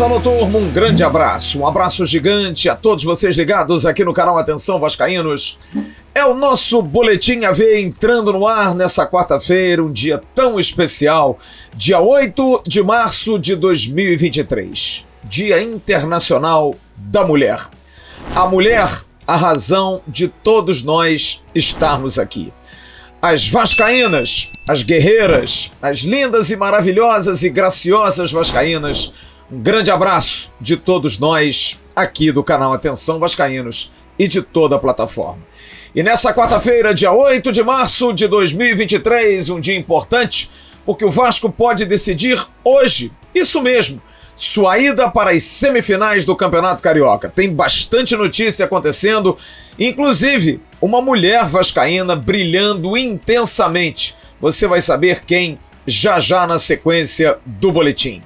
Alô, turma, um grande abraço, um abraço gigante a todos vocês ligados aqui no canal Atenção Vascaínos. É o nosso Boletim AV entrando no ar nessa quarta-feira, um dia tão especial, dia 8 de março de 2023, Dia Internacional da Mulher. A mulher, a razão de todos nós estarmos aqui. As vascaínas, as guerreiras, as lindas e maravilhosas e graciosas vascaínas, um grande abraço de todos nós aqui do canal Atenção Vascaínos e de toda a plataforma. E nessa quarta-feira, dia 8 de março de 2023, um dia importante, porque o Vasco pode decidir hoje, isso mesmo, sua ida para as semifinais do Campeonato Carioca. Tem bastante notícia acontecendo, inclusive uma mulher vascaína brilhando intensamente. Você vai saber quem já já na sequência do boletim.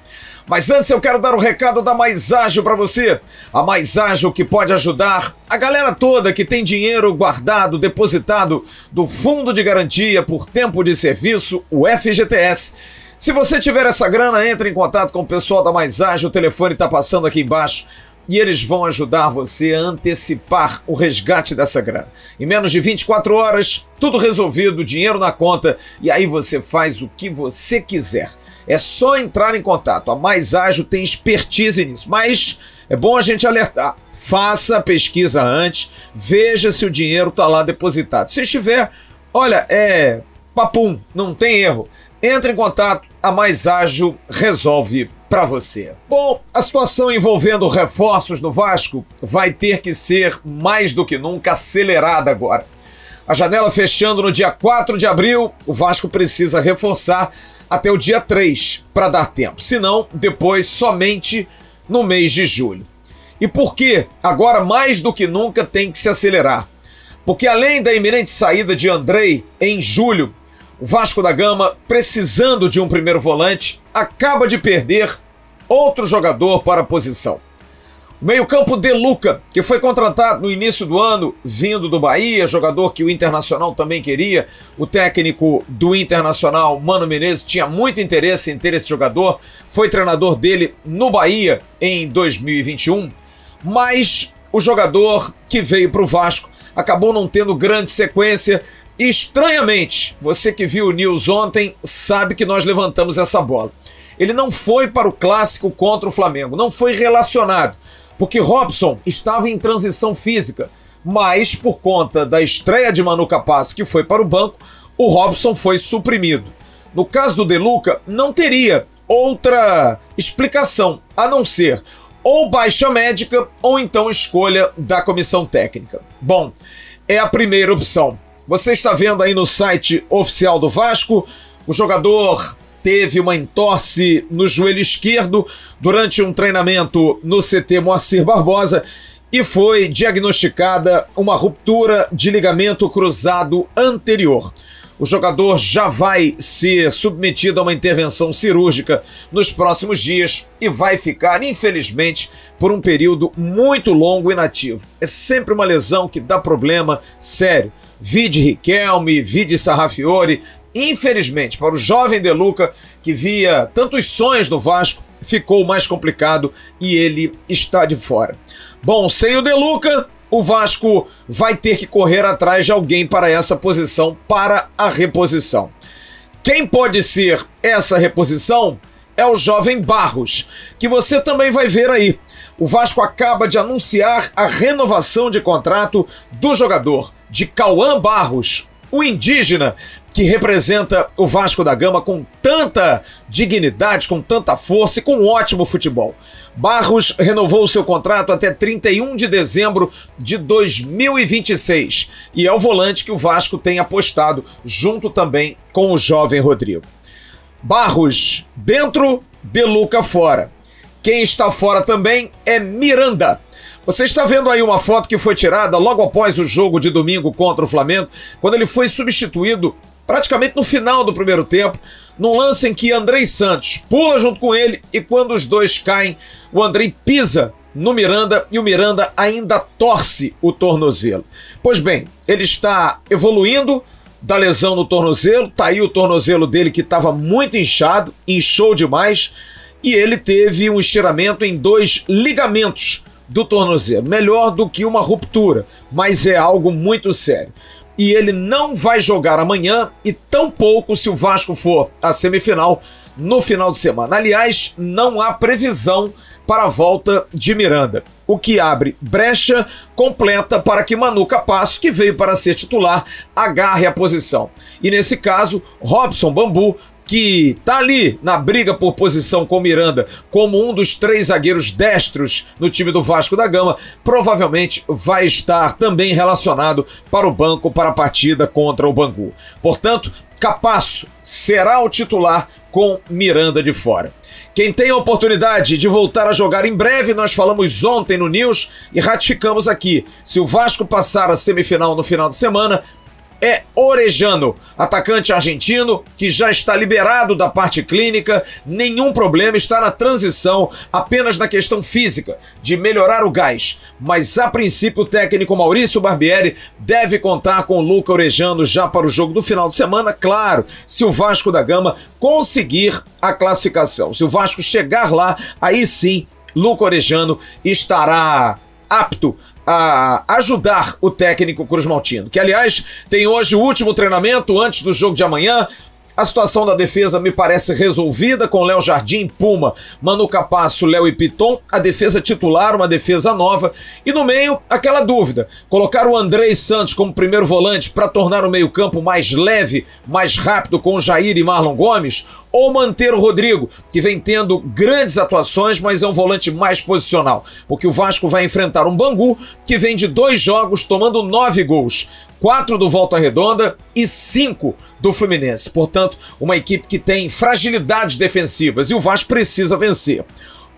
Mas antes eu quero dar o recado da Mais Ágil para você. A Mais Ágil que pode ajudar a galera toda que tem dinheiro guardado, depositado do Fundo de Garantia por Tempo de Serviço, o FGTS. Se você tiver essa grana, entre em contato com o pessoal da Mais Ágil, o telefone está passando aqui embaixo e eles vão ajudar você a antecipar o resgate dessa grana. Em menos de 24 horas, tudo resolvido, dinheiro na conta e aí você faz o que você quiser. É só entrar em contato. A Mais Ágil tem expertise nisso, mas é bom a gente alertar. Faça a pesquisa antes, veja se o dinheiro está lá depositado. Se estiver, olha, papum, não tem erro. Entre em contato, a Mais Ágil resolve para você. Bom, a situação envolvendo reforços no Vasco vai ter que ser mais do que nunca acelerada agora. A janela fechando no dia 4 de abril, o Vasco precisa reforçar até o dia 3 para dar tempo, senão depois somente no mês de julho. E por que agora mais do que nunca tem que se acelerar? Porque além da iminente saída de Andrei em julho, o Vasco da Gama, precisando de um primeiro volante, acaba de perder outro jogador para a posição. O meio-campo De Luca, que foi contratado no início do ano, vindo do Bahia, jogador que o Internacional também queria. O técnico do Internacional, Mano Menezes, tinha muito interesse em ter esse jogador. Foi treinador dele no Bahia em 2021. Mas o jogador que veio para o Vasco acabou não tendo grande sequência. E, estranhamente, você que viu o News ontem sabe que nós levantamos essa bola. Ele não foi para o clássico contra o Flamengo, não foi relacionado, porque Robson estava em transição física, mas por conta da estreia de Manu Capaz, que foi para o banco, o Robson foi suprimido. No caso do De Luca, não teria outra explicação, a não ser ou baixa médica ou então escolha da comissão técnica. Bom, é a primeira opção. Você está vendo aí no site oficial do Vasco, o jogador teve uma entorse no joelho esquerdo durante um treinamento no CT Moacir Barbosa e foi diagnosticada uma ruptura de ligamento cruzado anterior. O jogador já vai ser submetido a uma intervenção cirúrgica nos próximos dias e vai ficar, infelizmente, por um período muito longo inativo. É sempre uma lesão que dá problema sério. Vide Riquelme, vide Sarrafiori. Infelizmente, para o jovem De Luca, que via tantos sonhos no Vasco, ficou mais complicado e ele está de fora. Bom, sem o De Luca, o Vasco vai ter que correr atrás de alguém para essa posição, para a reposição. Quem pode ser essa reposição é o jovem Barros, que você também vai ver aí. O Vasco acaba de anunciar a renovação de contrato do jogador, de Cauã Barros, o indígena que representa o Vasco da Gama com tanta dignidade, com tanta força e com um ótimo futebol. Barros renovou seu contrato até 31 de dezembro de 2026 e é o volante que o Vasco tem apostado junto também com o jovem Rodrigo. Barros dentro, De Luca fora. Quem está fora também é Miranda. Você está vendo aí uma foto que foi tirada logo após o jogo de domingo contra o Flamengo, quando ele foi substituído praticamente no final do primeiro tempo, num lance em que Andrei Santos pula junto com ele e quando os dois caem, o Andrei pisa no Miranda e o Miranda ainda torce o tornozelo. Pois bem, ele está evoluindo da lesão no tornozelo, tá aí o tornozelo dele que estava muito inchado, inchou demais, e ele teve um estiramento em 2 ligamentos do tornozelo, melhor do que uma ruptura, mas é algo muito sério. E ele não vai jogar amanhã e tampouco se o Vasco for à semifinal no final de semana. Aliás, não há previsão para a volta de Miranda, o que abre brecha completa para que Manu Capasso, que veio para ser titular, agarre a posição. E nesse caso, Robson Bambu, que está ali na briga por posição com Miranda como um dos 3 zagueiros destros no time do Vasco da Gama, provavelmente vai estar também relacionado para o banco para a partida contra o Bangu. Portanto, Capasso será o titular com Miranda de fora. Quem tem a oportunidade de voltar a jogar em breve, nós falamos ontem no News e ratificamos aqui. Se o Vasco passar a semifinal no final de semana, é Orejano, atacante argentino que já está liberado da parte clínica, nenhum problema, está na transição, apenas na questão física, de melhorar o gás. Mas a princípio o técnico Maurício Barbieri deve contar com o Luca Orejano já para o jogo do final de semana, claro, se o Vasco da Gama conseguir a classificação. Se o Vasco chegar lá, aí sim, Luca Orejano estará apto a ajudar o técnico Cruz Maltino, que aliás tem hoje o último treinamento antes do jogo de amanhã. A situação da defesa me parece resolvida com Léo Jardim, Puma, Manu Capasso, Léo e Piton, a defesa titular, uma defesa nova, e no meio aquela dúvida, colocar o Andrei Santos como primeiro volante para tornar o meio campo mais leve, mais rápido com o Jair e Marlon Gomes, ou manter o Rodrigo, que vem tendo grandes atuações, mas é um volante mais posicional, porque o Vasco vai enfrentar um Bangu que vem de 2 jogos tomando 9 gols, 4 do Volta Redonda e 5 do Fluminense. Portanto, uma equipe que tem fragilidades defensivas e o Vasco precisa vencer.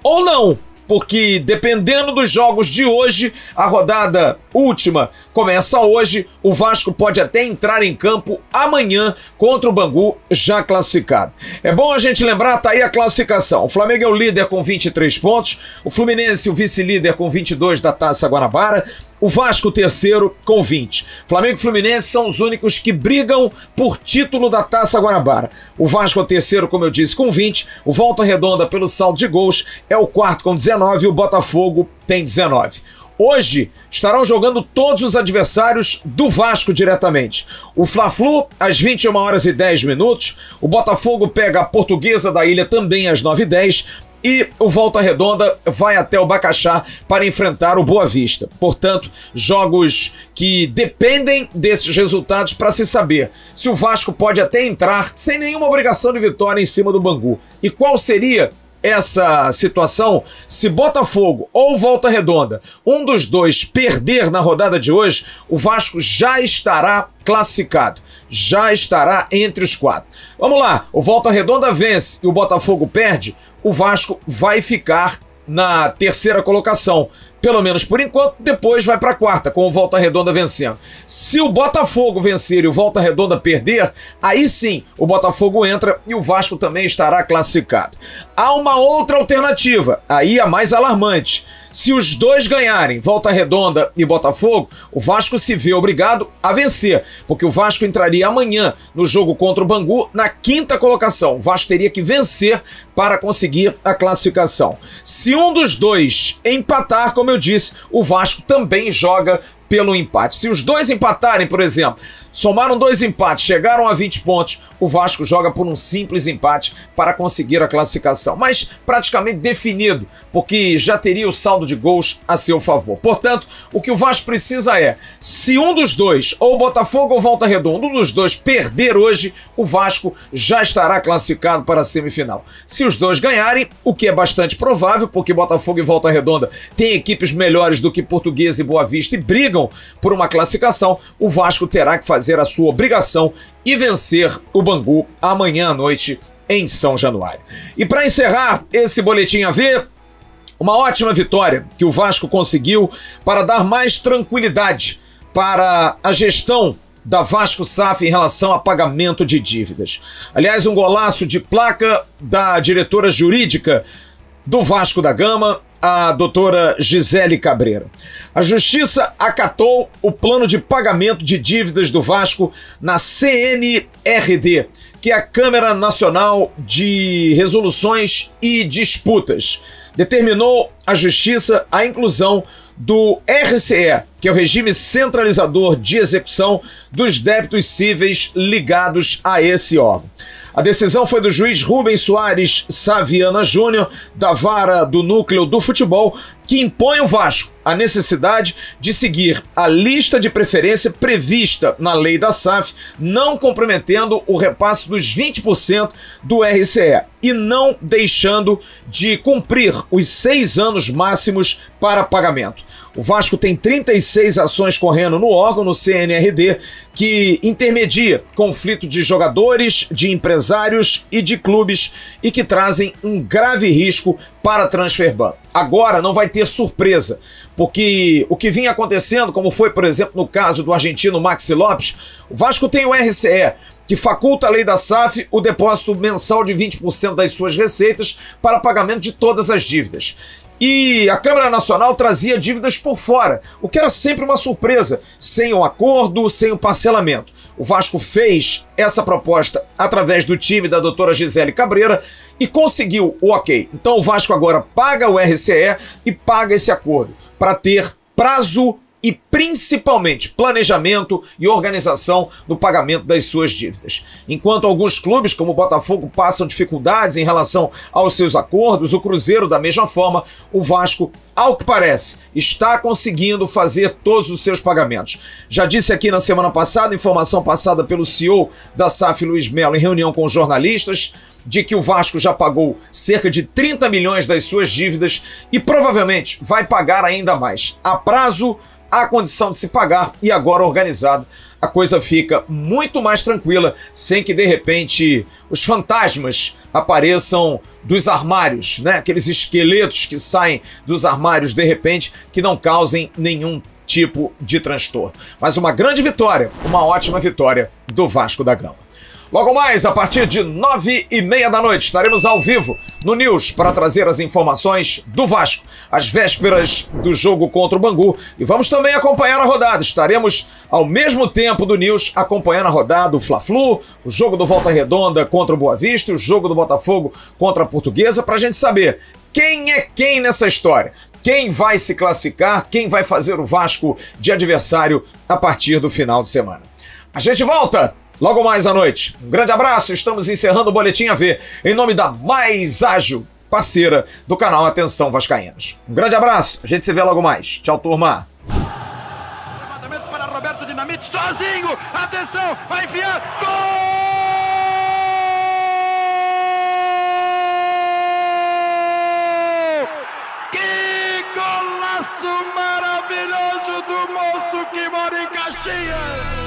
Ou não, porque dependendo dos jogos de hoje, a rodada última começa hoje, o Vasco pode até entrar em campo amanhã contra o Bangu já classificado. É bom a gente lembrar, tá aí a classificação. O Flamengo é o líder com 23 pontos, o Fluminense o vice-líder com 22 da Taça Guanabara, o Vasco o terceiro com 20. Flamengo e Fluminense são os únicos que brigam por título da Taça Guanabara. O Vasco é o terceiro, como eu disse, com 20. O Volta Redonda, pelo saldo de gols, é o quarto com 19 e o Botafogo tem 19. Hoje estarão jogando todos os adversários do Vasco diretamente. O Fla-Flu às 21h10. O Botafogo pega a Portuguesa da Ilha também às 9h10. E o Volta Redonda vai até o Bacaxá para enfrentar o Boa Vista. Portanto, jogos que dependem desses resultados para se saber se o Vasco pode até entrar sem nenhuma obrigação de vitória em cima do Bangu. E qual seria essa situação se Botafogo ou Volta Redonda, um dos dois, perder na rodada de hoje? O Vasco já estará classificado, já estará entre os 4. Vamos lá, o Volta Redonda vence e o Botafogo perde, o Vasco vai ficar na terceira colocação, pelo menos por enquanto, depois vai para a quarta, com o Volta Redonda vencendo. Se o Botafogo vencer e o Volta Redonda perder, aí sim o Botafogo entra e o Vasco também estará classificado. Há uma outra alternativa, aí a mais alarmante. Se os dois ganharem, Volta Redonda e Botafogo, o Vasco se vê obrigado a vencer, porque o Vasco entraria amanhã no jogo contra o Bangu na 5ª colocação. O Vasco teria que vencer para conseguir a classificação. Se um dos dois empatar, como eu disse, o Vasco também joga pelo empate. Se os dois empatarem, por exemplo, somaram 2 empates, chegaram a 20 pontos, o Vasco joga por um simples empate para conseguir a classificação. Mas praticamente definido, porque já teria o saldo de gols a seu favor. Portanto, o que o Vasco precisa é, se um dos dois, ou Botafogo ou Volta Redonda, um dos dois perder hoje, o Vasco já estará classificado para a semifinal. Se os dois ganharem, o que é bastante provável, porque Botafogo e Volta Redonda têm equipes melhores do que Portuguesa e Boa Vista e brigam por uma classificação, o Vasco terá que fazer a sua obrigação e vencer o Bangu amanhã à noite em São Januário. E para encerrar esse Boletim AV, uma ótima vitória que o Vasco conseguiu para dar mais tranquilidade para a gestão da Vasco SAF em relação a pagamento de dívidas. Aliás, um golaço de placa da diretora jurídica do Vasco da Gama, a doutora Gisele Cabreira. A Justiça acatou o plano de pagamento de dívidas do Vasco na CNRD, que é a Câmara Nacional de Resoluções e Disputas. Determinou a Justiça a inclusão do RCE, que é o Regime Centralizador de Execução dos Débitos Cíveis ligados a esse órgão. A decisão foi do juiz Rubens Soares Saviana Júnior, da Vara do Núcleo do Futebol, que impõe ao Vasco a necessidade de seguir a lista de preferência prevista na lei da SAF, não comprometendo o repasse dos 20% do RCE e não deixando de cumprir os 6 anos máximos para pagamento. O Vasco tem 36 ações correndo no órgão, no CNRD, que intermedia conflito de jogadores, de empresários e de clubes e que trazem um grave risco para a Transferban. Agora não vai ter surpresa, porque o que vinha acontecendo, como foi, por exemplo, no caso do argentino Maxi Lopes, o Vasco tem o RCE, que faculta a lei da SAF o depósito mensal de 20% das suas receitas para pagamento de todas as dívidas. E a Câmara Nacional trazia dívidas por fora, o que era sempre uma surpresa, sem o acordo, sem o parcelamento. O Vasco fez essa proposta através do time da doutora Gisele Cabreira e conseguiu o ok. Então o Vasco agora paga o RCE e paga esse acordo para ter prazo e principalmente planejamento e organização no pagamento das suas dívidas. Enquanto alguns clubes, como o Botafogo, passam dificuldades em relação aos seus acordos, o Cruzeiro da mesma forma, o Vasco, ao que parece, está conseguindo fazer todos os seus pagamentos. Já disse aqui na semana passada, informação passada pelo CEO da SAF, Luiz Melo, em reunião com jornalistas, de que o Vasco já pagou cerca de 30 milhões das suas dívidas e provavelmente vai pagar ainda mais. A prazo, há condição de se pagar e agora organizado, a coisa fica muito mais tranquila, sem que de repente os fantasmas apareçam dos armários, né? Aqueles esqueletos que saem dos armários de repente, que não causem nenhum tipo de transtorno. Mas uma grande vitória, uma ótima vitória do Vasco da Gama. Logo mais, a partir de 9h30 da noite, estaremos ao vivo no News para trazer as informações do Vasco, às vésperas do jogo contra o Bangu. E vamos também acompanhar a rodada. Estaremos ao mesmo tempo do News acompanhando a rodada, o Fla-Flu, o jogo do Volta Redonda contra o Boa Vista, o jogo do Botafogo contra a Portuguesa, para a gente saber quem é quem nessa história. Quem vai se classificar, quem vai fazer o Vasco de adversário a partir do final de semana. A gente volta logo mais à noite. Um grande abraço, estamos encerrando o Boletim AV em nome da Mais Ágil, parceira do canal Atenção Vascaínos. Um grande abraço, a gente se vê logo mais. Tchau, turma. Levantamento para Roberto Dinamite, sozinho, atenção, vai enfiar, gol! Que golaço maravilhoso do moço que mora em Caxias!